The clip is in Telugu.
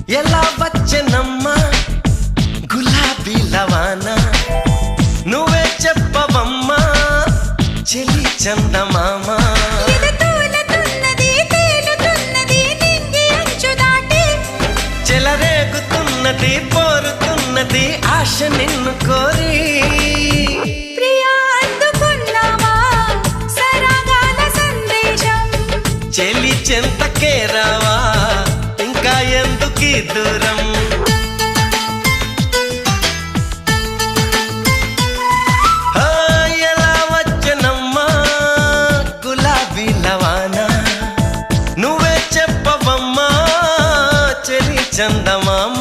ఎలా వచ్చెనమ్మా గులాబీ లవానా నువ్వే చెప్పవమ్మా చెలి చందమామ చెలరేగుతున్నది పోరుతున్నది ఆశ నిన్ను కోరి చెలి చెంతకే రావా ఇంకా ఎందుకీ దూరం ఎలా వచ్చనమ్మా గులాబీ లవానా నువ్వే చెప్పవమ్మా చెలి చందమామ